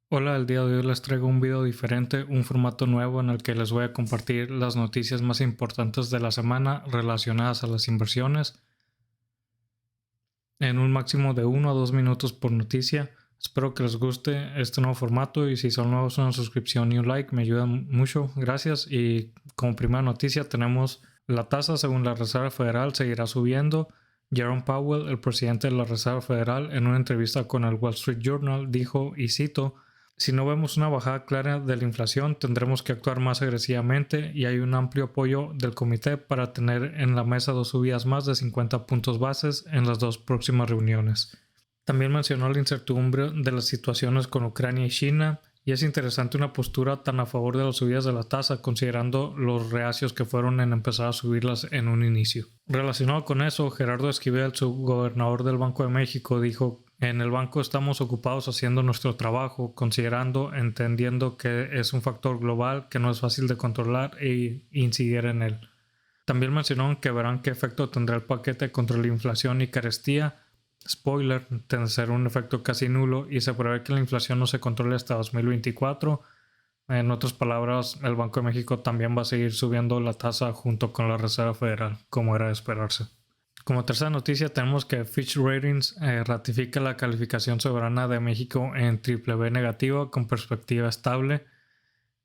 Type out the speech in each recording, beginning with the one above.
Hola, el día de hoy les traigo un video diferente, un formato nuevo en el que les voy a compartir las noticias más importantes de la semana relacionadas a las inversiones en un máximo de 1 a 2 minutos por noticia. Espero que les guste este nuevo formato y si son nuevos una suscripción y un like me ayudan mucho, gracias. Y como primera noticia tenemos la tasa según la Reserva Federal seguirá subiendo. Jerome Powell, el presidente de la Reserva Federal, en una entrevista con el Wall Street Journal dijo, y cito: si no vemos una bajada clara de la inflación, tendremos que actuar más agresivamente y hay un amplio apoyo del comité para tener en la mesa 2 subidas más de 50 puntos bases en las 2 próximas reuniones. También mencionó la incertidumbre de las situaciones con Ucrania y China, y es interesante una postura tan a favor de las subidas de la tasa considerando los reacios que fueron en empezar a subirlas en un inicio. Relacionado con eso, Gerardo Esquivel, subgobernador del Banco de México, dijo: en el banco estamos ocupados haciendo nuestro trabajo, considerando, entendiendo que es un factor global que no es fácil de controlar e incidir en él. También mencionó que verán qué efecto tendrá el paquete contra la inflación y carestía. Spoiler, tendrá ser un efecto casi nulo y se prevé que la inflación no se controle hasta 2024. En otras palabras, el Banco de México también va a seguir subiendo la tasa junto con la Reserva Federal, como era de esperarse. Como tercera noticia tenemos que Fitch Ratings ratifica la calificación soberana de México en BBB negativa con perspectiva estable.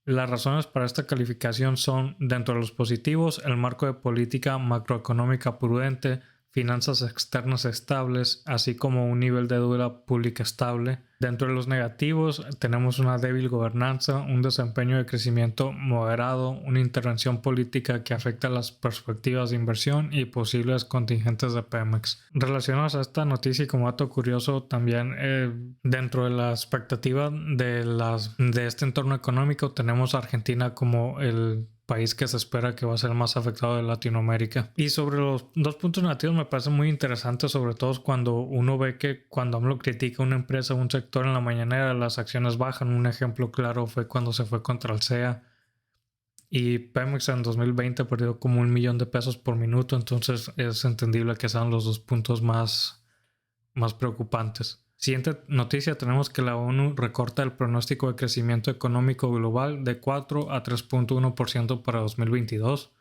Las razones para esta calificación son, dentro de los positivos, el marco de política macroeconómica prudente, finanzas externas estables, así como un nivel de deuda pública estable. Dentro de los negativos tenemos una débil gobernanza, un desempeño de crecimiento moderado, una intervención política que afecta las perspectivas de inversión y posibles contingentes de Pemex. Relacionados a esta noticia y como dato curioso también, dentro de la expectativa de este entorno económico tenemos a Argentina como el país que se espera que va a ser el más afectado de Latinoamérica. Y sobre los dos puntos negativos me parece muy interesante, sobre todo cuando uno ve que cuando AMLO critica una empresa o un sector en la mañanera, las acciones bajan. Un ejemplo claro fue cuando se fue contra el CEA y Pemex en 2020 perdió como 1 millón de pesos por minuto, entonces es entendible que sean los dos puntos más preocupantes. Siguiente noticia, tenemos que la ONU recorta el pronóstico de crecimiento económico global de 4 a 3.1% para 2022.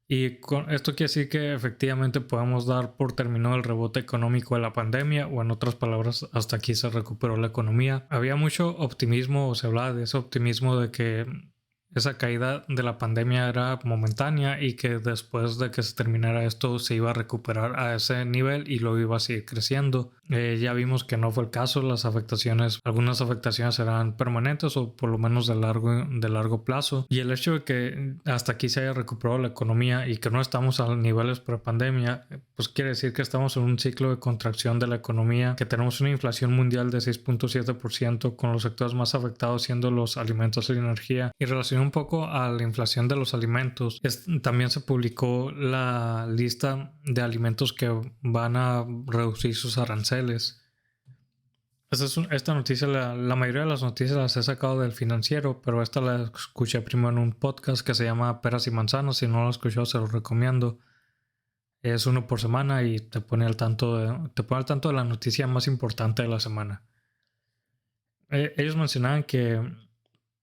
Y con esto quiere decir que efectivamente podemos dar por terminado el rebote económico de la pandemia, o en otras palabras, hasta aquí se recuperó la economía. Había mucho optimismo, o se hablaba de ese optimismo de que esa caída de la pandemia era momentánea y que después de que se terminara esto se iba a recuperar a ese nivel y luego iba a seguir creciendo. Ya vimos que no fue el caso. Algunas afectaciones serán permanentes o por lo menos de largo plazo, y el hecho de que hasta aquí se haya recuperado la economía y que no estamos a niveles pre-pandemia, pues quiere decir que estamos en un ciclo de contracción de la economía, que tenemos una inflación mundial de 6.7% con los sectores más afectados siendo los alimentos y la energía. Y relacionado un poco a la inflación de los alimentos, también se publicó la lista de alimentos que van a reducir sus aranceles. Esta noticia, la mayoría de las noticias las he sacado del Financiero, pero esta la escuché primero en un podcast que se llama Peras y Manzanas. Si no lo escuchado, se lo recomiendo. Es uno por semana y te pone al tanto de la noticia más importante de la semana. Ellos mencionaban que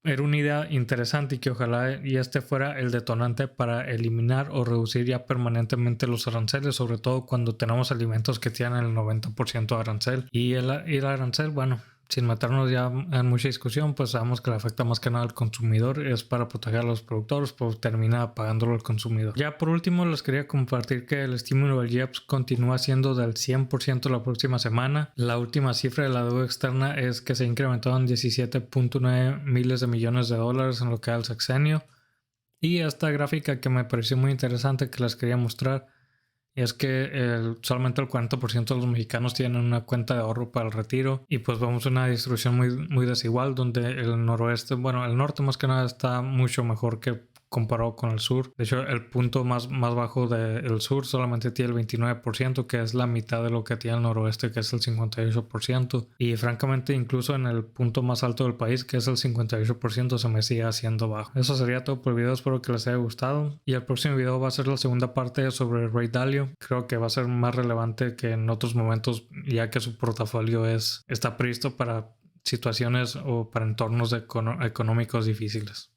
era una idea interesante y que ojalá y este fuera el detonante para eliminar o reducir ya permanentemente los aranceles, sobre todo cuando tenemos alimentos que tienen el 90% de arancel. Y el arancel, bueno, sin meternos ya en mucha discusión, pues sabemos que le afecta más que nada al consumidor. Es para proteger a los productores, pues termina pagándolo el consumidor. Ya por último les quería compartir que el estímulo del IEPS continúa siendo del 100% la próxima semana. La última cifra de la deuda externa es que se incrementó en 17.9 miles de millones de dólares en lo que da el sexenio. Y esta gráfica que me pareció muy interesante que les quería mostrar es que solamente el 40% de los mexicanos tienen una cuenta de ahorro para el retiro, y pues vemos una distribución muy desigual donde el norte más que nada está mucho mejor que comparado con el sur. De hecho, el punto más bajo del sur solamente tiene el 29%, que es la mitad de lo que tiene el noroeste, que es el 58%. Y francamente, incluso en el punto más alto del país, que es el 58%, se me sigue haciendo bajo. Eso sería todo por el video. Espero que les haya gustado. Y el próximo video va a ser la segunda parte sobre Ray Dalio. Creo que va a ser más relevante que en otros momentos, ya que su portafolio está previsto para situaciones o para entornos económicos difíciles.